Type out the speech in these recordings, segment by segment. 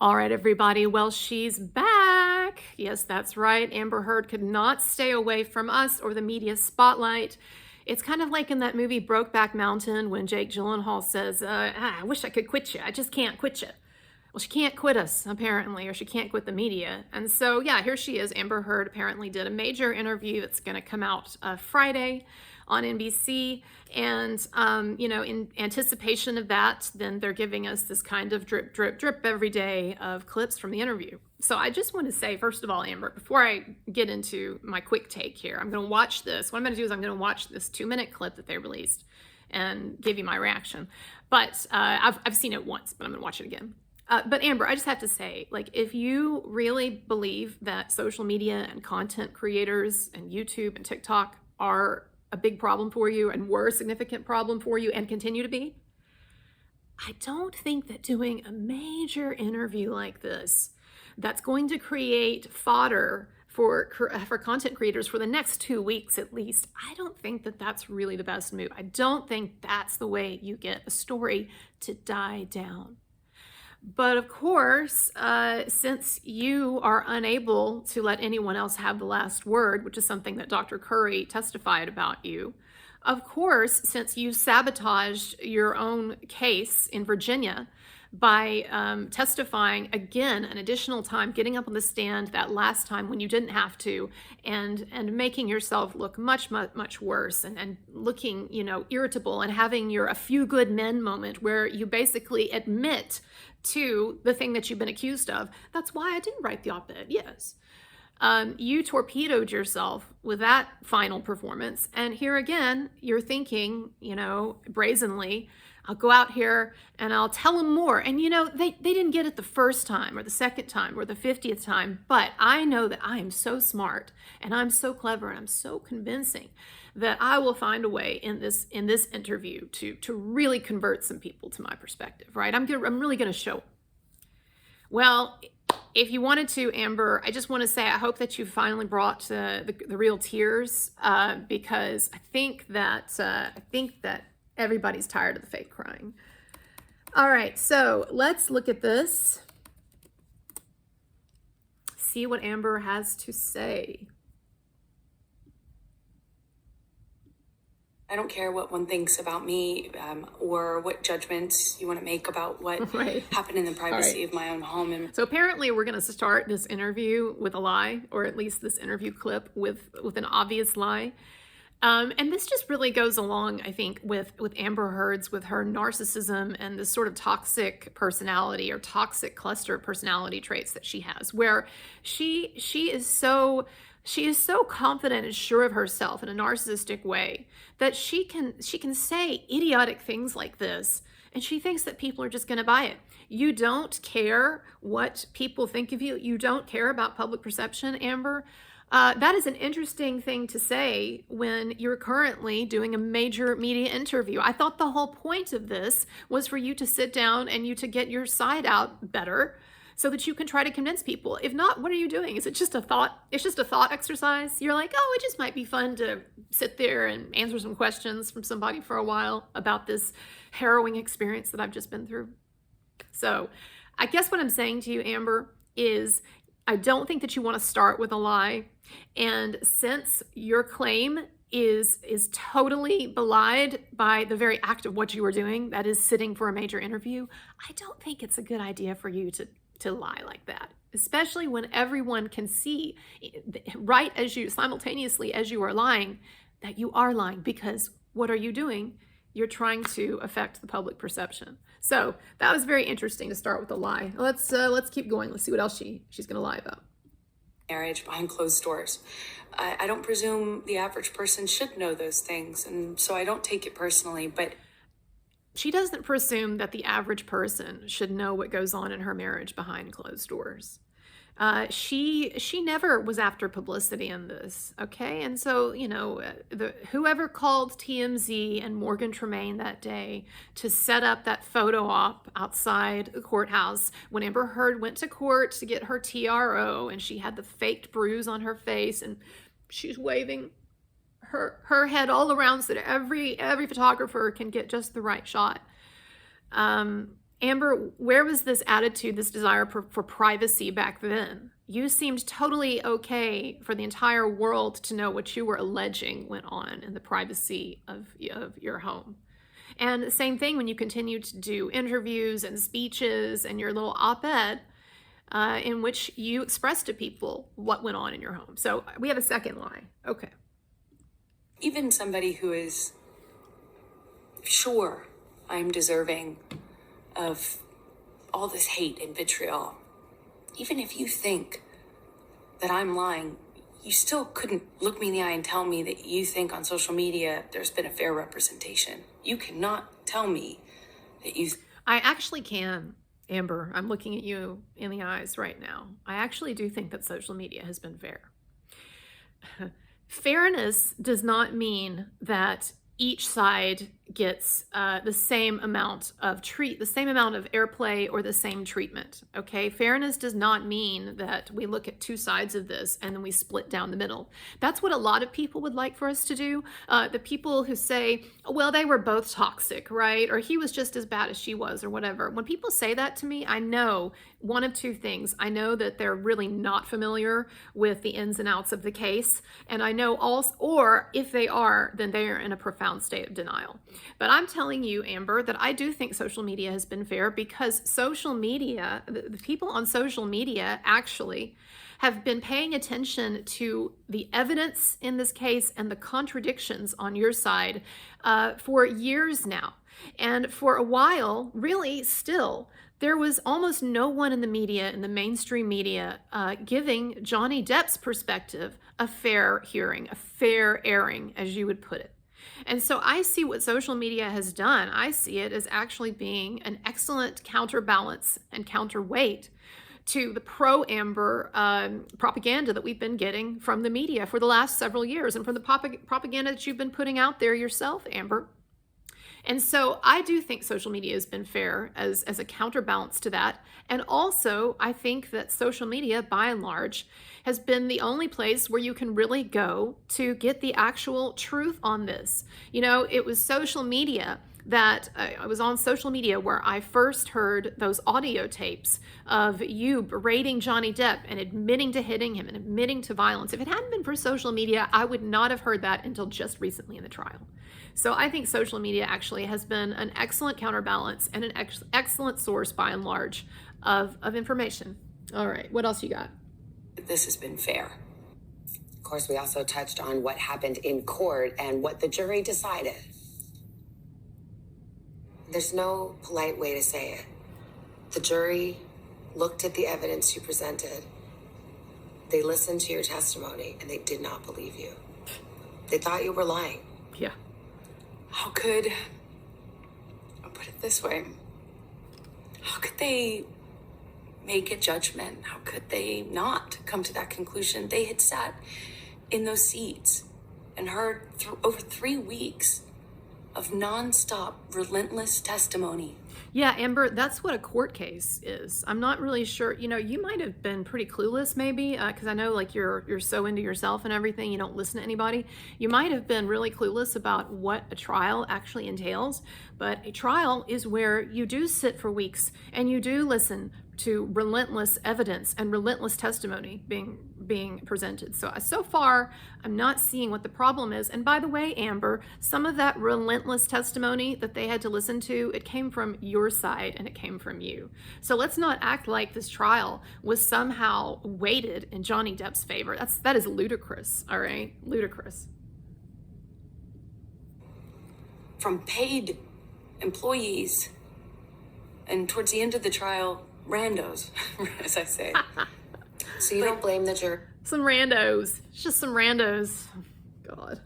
All right, everybody. Well, she's back. Yes, that's right. Amber Heard could not stay away from us or the media spotlight. It's kind of like in that movie Brokeback Mountain when Jake Gyllenhaal says, I wish I could quit you. I just can't quit you. Well, she can't quit us, apparently, or she can't quit the media. And so, yeah, here she is. Amber Heard apparently did a major interview that's going to come out Friday on NBC. And, in anticipation of that, then they're giving us this kind of drip, drip, drip every day of clips from the interview. So I just want to say, first of all, Amber, before I get into my quick take here, I'm going to watch this. What I'm going to do is I'm going to watch this 2-minute clip that they released and give you my reaction. But I've seen it once, but I'm going to watch it again. But Amber, I just have to say, like, if you really believe that social media and content creators and YouTube and TikTok are a big problem for you and were a significant problem for you and continue to be, I don't think that doing a major interview like this that's going to create fodder for content creators for the next 2 weeks at least, I don't think that that's really the best move. I don't think that's the way you get a story to die down. But of course, since you are unable to let anyone else have the last word, which is something that Dr. Curry testified about you, of course, since you sabotaged your own case in Virginia by testifying again an additional time, getting up on the stand that last time when you didn't have to, and making yourself look much, much, much worse, and looking, irritable, and having your "a few good men" moment where you basically admit to the thing that you've been accused of. That's why I didn't write the op-ed, yes. You torpedoed yourself with that final performance. And here again, you're thinking, brazenly, I'll go out here and I'll tell them more. And, they didn't get it the first time or the second time or the 50th time. But I know that I am so smart and I'm so clever and I'm so convincing that I will find a way in this interview to really convert some people to my perspective, right? I'm really going to show. Well, if you wanted to, Amber, I just want to say I hope that you finally brought the real tears, because I think that everybody's tired of the fake crying. All right, so let's look at this. See what Amber has to say. I don't care what one thinks about me, or what judgments you want to make about what happened in the privacy of my own home. And so apparently we're going to start this interview with a lie, or at least this interview clip with an obvious lie. And this just really goes along, I think, with Amber Heard's, with her narcissism and this sort of toxic personality or toxic cluster of personality traits that she has, where she is so confident and sure of herself in a narcissistic way that she can say idiotic things like this, and she thinks that people are just going to buy it. You don't care what people think of you. You don't care about public perception, Amber. That is an interesting thing to say when you're currently doing a major media interview. I thought the whole point of this was for you to sit down and you to get your side out better, so that you can try to convince people. If not, what are you doing? Is it just a thought? It's just a thought exercise. You're like, oh, it just might be fun to sit there and answer some questions from somebody for a while about this harrowing experience that I've just been through. So I guess what I'm saying to you, Amber, is I don't think that you want to start with a lie. And since your claim is totally belied by the very act of what you were doing, that is sitting for a major interview, I don't think it's a good idea for you to lie like that, especially when everyone can see right as you simultaneously as you are lying that you are lying, because what are you doing? You're trying to affect the public perception. So that was very interesting to start with a lie. Let's keep going. Let's see what else she's going to lie about. Marriage behind closed doors. I don't presume the average person should know those things, and so I don't take it personally, but she doesn't presume that the average person should know what goes on in her marriage behind closed doors. She never was after publicity in this, okay? And so, whoever called TMZ and Morgan Tremaine that day to set up that photo op outside the courthouse when Amber Heard went to court to get her TRO, and she had the faked bruise on her face, and she's waving her head all around so that every photographer can get just the right shot. Amber, where was this attitude, this desire for privacy back then? You seemed totally okay for the entire world to know what you were alleging went on in the privacy of your home. And the same thing when you continued to do interviews and speeches and your little op-ed in which you expressed to people what went on in your home. So we have a second lie. Okay. Even somebody who is sure I'm deserving of all this hate and vitriol, even if you think that I'm lying, you still couldn't look me in the eye and tell me that you think on social media there's been a fair representation. You cannot tell me that you... I actually can, Amber. I'm looking at you in the eyes right now. I actually do think that social media has been fair. Fairness does not mean that each side gets the same amount of airplay or the same treatment. Okay, fairness does not mean that we look at two sides of this and then we split down the middle. That's what a lot of people would like for us to do. The people who say, well, they were both toxic, right? Or he was just as bad as she was, or whatever. When people say that to me, I know one of two things. I know that they're really not familiar with the ins and outs of the case, and I know also, or if they are, then they are in a profound state of denial. But I'm telling you, Amber, that I do think social media has been fair, because social media, the people on social media actually have been paying attention to the evidence in this case and the contradictions on your side for years now. And for a while, really still, there was almost no one in the media, in the mainstream media, giving Johnny Depp's perspective a fair hearing, a fair airing, as you would put it. And so I see what social media has done. I see it as actually being an excellent counterbalance and counterweight to the pro-Amber propaganda that we've been getting from the media for the last several years, and from the propaganda that you've been putting out there yourself, Amber. And so I do think social media has been fair as a counterbalance to that. And also, I think that social media, by and large, has been the only place where you can really go to get the actual truth on this. You know, it was social media that I was on social media where I first heard those audio tapes of you berating Johnny Depp and admitting to hitting him and admitting to violence. If it hadn't been for social media, I would not have heard that until just recently in the trial. So I think social media actually has been an excellent counterbalance and an excellent source, by and large, of information. All right, what else you got? This has been fair. Of course, we also touched on what happened in court and what the jury decided. There's no polite way to say it. The jury looked at the evidence you presented. They listened to your testimony, and they did not believe you. They thought you were lying. Yeah. How could, I'll put it this way, how could they make a judgment? How could they not come to that conclusion? They had sat in those seats and heard over 3 weeks of nonstop, relentless testimony. Yeah, Amber, that's what a court case is. I'm not really sure. You know, you might have been pretty clueless, maybe, because I know, like, you're so into yourself and everything, you don't listen to anybody. You might have been really clueless about what a trial actually entails. But a trial is where you do sit for weeks and you do listen to relentless evidence and relentless testimony being presented. So far, I'm not seeing what the problem is. And by the way, Amber, some of that relentless testimony that they had to listen to, it came from your side and it came from you. So let's not act like this trial was somehow weighted in Johnny Depp's favor. That is ludicrous, all right? Ludicrous. From paid employees, and towards the end of the trial, randos, as I say. So you don't blame the jury? Some randos. It's just some randos. God.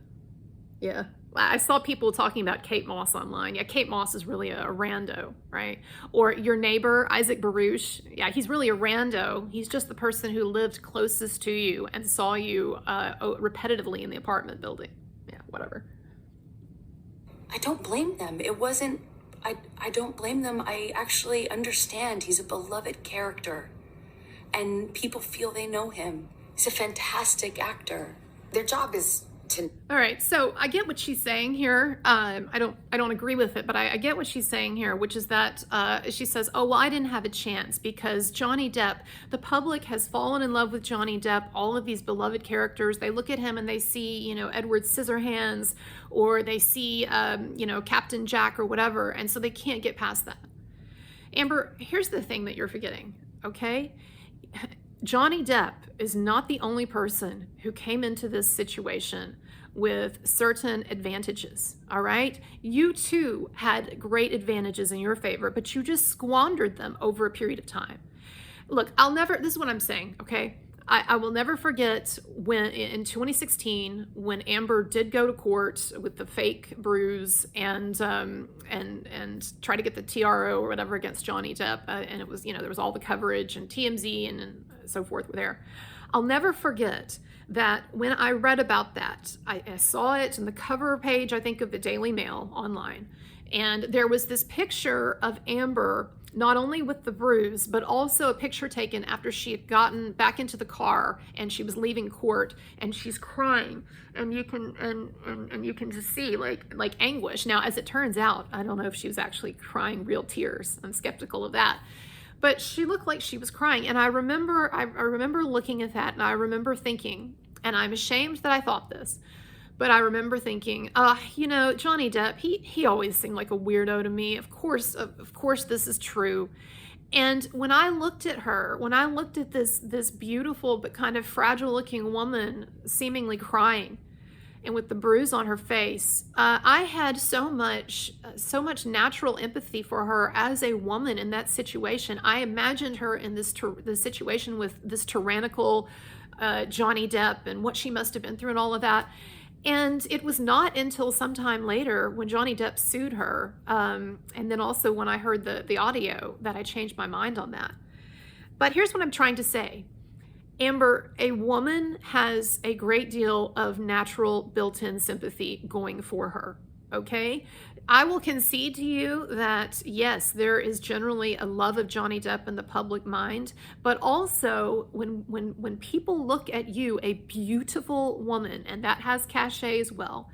Yeah. I saw people talking about Kate Moss online. Yeah, Kate Moss is really a rando, right? Or your neighbor, Isaac Baruch. Yeah, he's really a rando. He's just the person who lived closest to you and saw you repetitively in the apartment building. Yeah, whatever. I don't blame them. It wasn't, I don't blame them. I actually understand he's a beloved character and people feel they know him. He's a fantastic actor. Their job is All right, so I get what she's saying here. I don't agree with it, but I get what she's saying here, which is that she says, "Oh, well, I didn't have a chance because Johnny Depp. The public has fallen in love with Johnny Depp. All of these beloved characters. They look at him and they see, Edward Scissorhands, or they see, Captain Jack or whatever, and so they can't get past that." Amber, here's the thing that you're forgetting. Okay. Johnny Depp is not the only person who came into this situation with certain advantages, all right? You too had great advantages in your favor, but you just squandered them over a period of time. Look, this is what I'm saying, okay? I will never forget when in 2016 when Amber did go to court with the fake bruise and try to get the TRO or whatever against Johnny Depp, and it was there was all the coverage and TMZ and so forth there. I'll never forget that when I read about that, I saw it in the cover page, I think, of the Daily Mail online, and there was this picture of Amber, not only with the bruise, but also a picture taken after she had gotten back into the car and she was leaving court and she's crying, and you can just see like anguish. Now, as it turns out, I don't know if she was actually crying real tears. I'm skeptical of that. But she looked like she was crying. And I remember looking at that, and I remember thinking, and I'm ashamed that I thought this, but I remember thinking, Johnny Depp, he always seemed like a weirdo to me. Of course this is true. And when I looked at her, when I looked at this beautiful but kind of fragile looking woman seemingly crying and with the bruise on her face, I had so much natural empathy for her as a woman in that situation. I imagined her in this situation with this tyrannical Johnny Depp and what she must have been through and all of that. And it was not until sometime later when Johnny Depp sued her, and then also when I heard the audio, that I changed my mind on that. But here's what I'm trying to say. Amber, a woman has a great deal of natural built-in sympathy going for her, okay? I will concede to you that, yes, there is generally a love of Johnny Depp in the public mind, but also when people look at you, a beautiful woman, and that has cachet as well,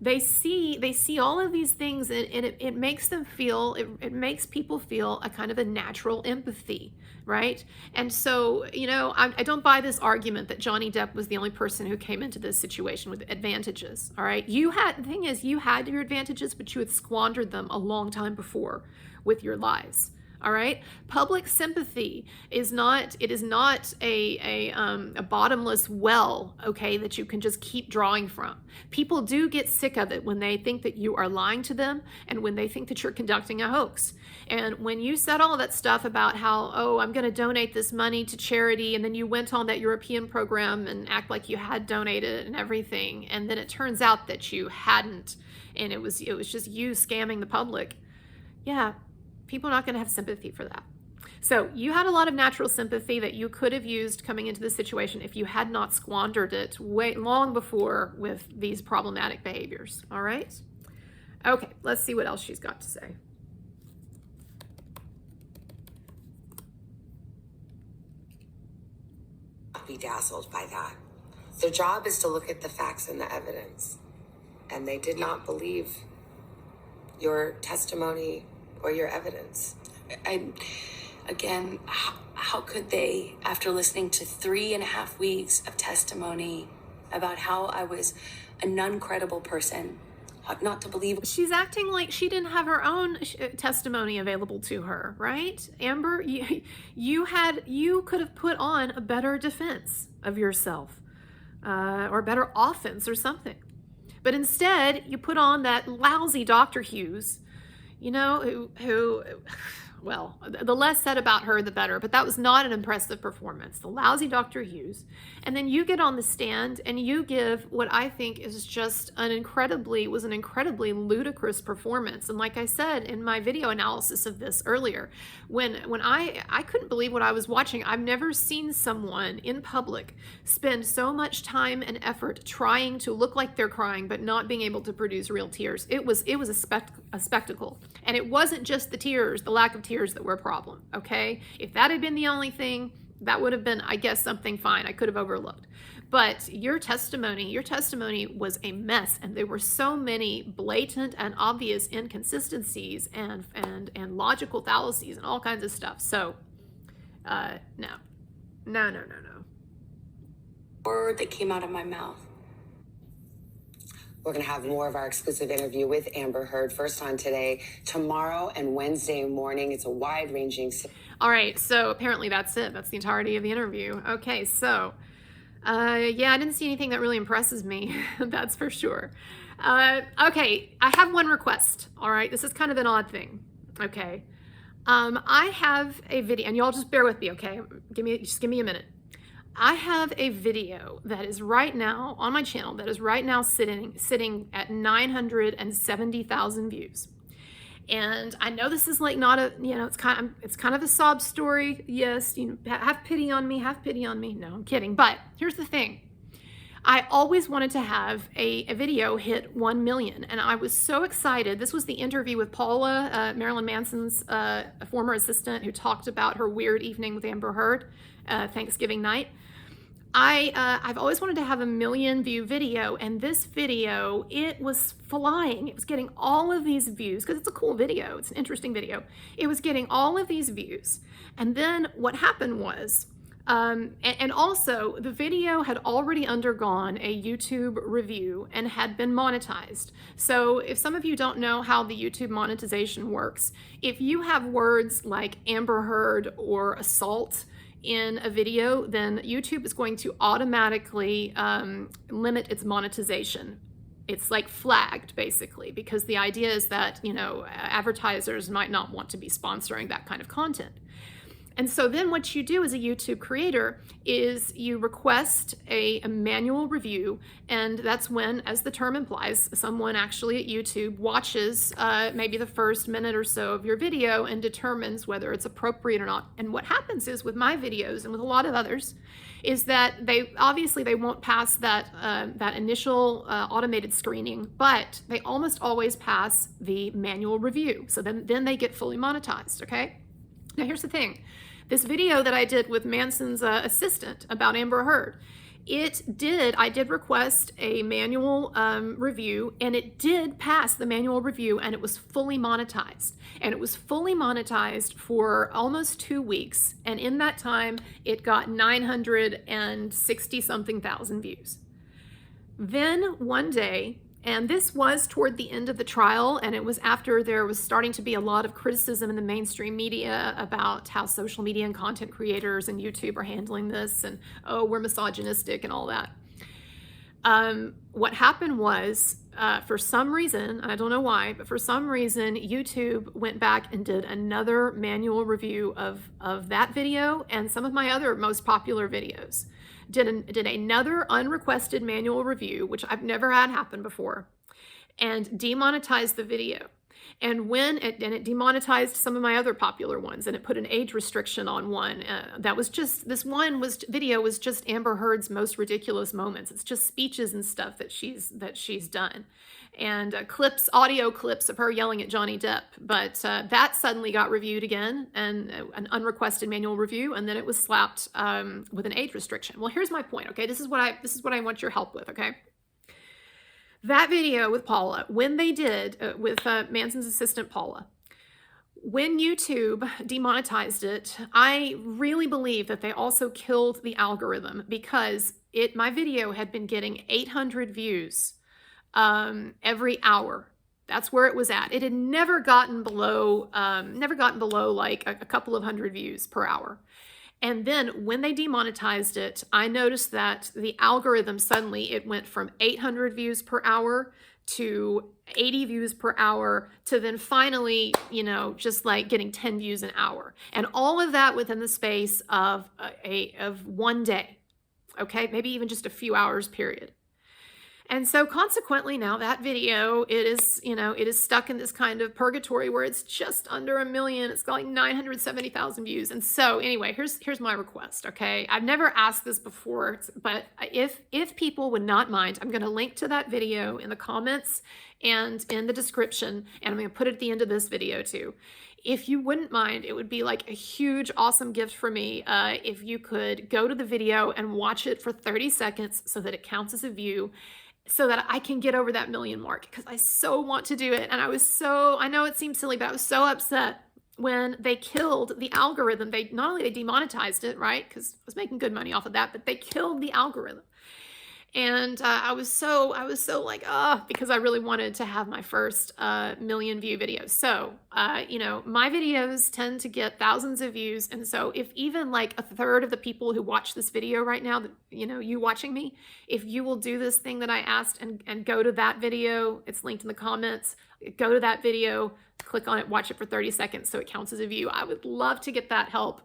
they see all of these things, and it makes them feel, it makes people feel a kind of a natural empathy, right? And so, I don't buy this argument that Johnny Depp was the only person who came into this situation with advantages, all right? The thing is, you had your advantages, but you had squandered them a long time before with your lies. All right. Public sympathy is not a bottomless well, okay, that you can just keep drawing from. People do get sick of it when they think that you are lying to them and when they think that you're conducting a hoax. And when you said all of that stuff about how, oh, I'm going to donate this money to charity, and then you went on that European program and act like you had donated and everything, and then it turns out that you hadn't, and it was just you scamming the public. Yeah. People are not going to have sympathy for that. So you had a lot of natural sympathy that you could have used coming into this situation if you had not squandered it long before with these problematic behaviors. All right? Okay, let's see what else she's got to say. Be dazzled by that. Their job is to look at the facts and the evidence, and they did not believe your testimony or your evidence. How could they, after listening to 3.5 weeks of testimony about how I was a non-credible person, not to believe? She's acting like she didn't have her own testimony available to her, right? Amber, you could have put on a better defense of yourself, or better offense or something. But instead, you put on that lousy Dr. Hughes, who, well, the less said about her, the better, but that was not an impressive performance. The lousy Dr. Hughes. And then you get on the stand and you give what I think is just an incredibly ludicrous performance. And like I said in my video analysis of this earlier, when I couldn't believe what I was watching. I've never seen someone in public spend so much time and effort trying to look like they're crying, but not being able to produce real tears. It was a spectacle. And it wasn't just the lack of tears that were a problem, okay? If that had been the only thing, that would have been, I guess, something fine I could have overlooked. But your testimony was a mess, and there were so many blatant and obvious inconsistencies and logical fallacies and all kinds of stuff. So, no. Word that came out of my mouth. We're going to have more of our exclusive interview with Amber Heard first on today, tomorrow, and Wednesday morning. It's a wide-ranging... All right, so apparently that's it. That's the entirety of the interview. Okay, so, yeah, I didn't see anything that really impresses me. That's for sure. Okay, I have one request. All right, this is kind of an odd thing. Okay, I have a video, and y'all just bear with me, okay? Just give me a minute. I have a video that is right now on my channel that is right now sitting at 970,000 views. And I know this is like not a, it's kind of a sob story. Yes, have pity on me, have pity on me. No, I'm kidding. But here's the thing. I always wanted to have a video hit 1 million, and I was so excited. This was the interview with Paula, Marilyn Manson's former assistant, who talked about her weird evening with Amber Heard, Thanksgiving night. I've always wanted to have a 1 million view video, and this video, it was flying. It was getting all of these views because it's a cool video. It's an interesting video. It was getting all of these views. And then what happened was, and also the video had already undergone a YouTube review and had been monetized. So if some of you don't know how the YouTube monetization works, if you have words like Amber Heard or assault in a video, then YouTube is going to automatically limit its monetization. It's like flagged, basically, because the idea is that, advertisers might not want to be sponsoring that kind of content. And so then what you do as a YouTube creator is you request a manual review, and that's when, as the term implies, someone actually at YouTube watches maybe the first minute or so of your video and determines whether it's appropriate or not. And what happens is with my videos and with a lot of others is that they won't pass that initial automated screening, but they almost always pass the manual review. So then they get fully monetized, okay? Now here's the thing. This video that I did with Manson's assistant about Amber Heard, I did request a manual review, and it did pass the manual review, and it was fully monetized. And it was fully monetized for almost 2 weeks. And in that time, it got 960 something thousand views. Then one day, and this was toward the end of the trial, and it was after there was starting to be a lot of criticism in the mainstream media about how social media and content creators and YouTube are handling this, and we're misogynistic and all that. What happened was, for some reason, I don't know why, but for some reason, YouTube went back and did another manual review of that video and some of my other most popular videos. Did another unrequested manual review, which I've never had happen before, and demonetized the video. And it demonetized some of my other popular ones, and it put an age restriction on one. Video was just Amber Heard's most ridiculous moments. It's just speeches and stuff that she's done, and audio clips of her yelling at Johnny Depp. But that suddenly got reviewed again, and an unrequested manual review, and then it was slapped with an age restriction. Well, here's my point. Okay, this is what I want your help with. Okay. That video with Paula, when they did, with Manson's assistant Paula, when YouTube demonetized it, I really believe that they also killed the algorithm, because my video had been getting 800 views every hour. That's where it was at. It had never gotten below like a couple of hundred views per hour. And then when they demonetized it, I noticed that the algorithm suddenly, it went from 800 views per hour to 80 views per hour to then finally, just like getting 10 views an hour. And all of that within the space of one day. Okay, maybe even just a few hours period. And so consequently now that video, it is stuck in this kind of purgatory where it's just under 1 million. It's got like 970,000 views. And so anyway, here's my request, okay? I've never asked this before, but if people would not mind, I'm going to link to that video in the comments, and in the description, and I'm going to put it at the end of this video too. If you wouldn't mind, it would be like a huge, awesome gift for me if you could go to the video and watch it for 30 seconds so that it counts as a view, so that I can get over that 1 million mark, because I so want to do it. And I know it seems silly, but I was so upset when they killed the algorithm. Not only they demonetized it, right, because I was making good money off of that, but they killed the algorithm. And I was so like, because I really wanted to have my first million view video. So, you know, my videos tend to get thousands of views. And so if even like a third of the people who watch this video right now, you know, you watching me, if you will do this thing that I asked and go to that video, it's linked in the comments, go to that video, click on it, watch it for 30 seconds so it counts as a view. I would love to get that help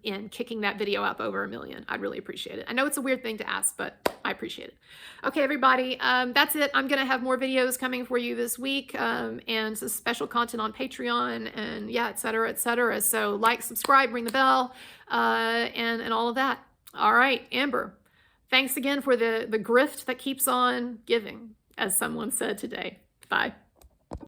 in kicking that video up over 1 million. I'd really appreciate it. I know it's a weird thing to ask, but I appreciate it. Okay, everybody, that's it. I'm going to have more videos coming for you this week and some special content on Patreon and yeah, et cetera, et cetera. So like, subscribe, ring the bell, and all of that. All right, Amber, thanks again for the grift that keeps on giving, as someone said today. Bye.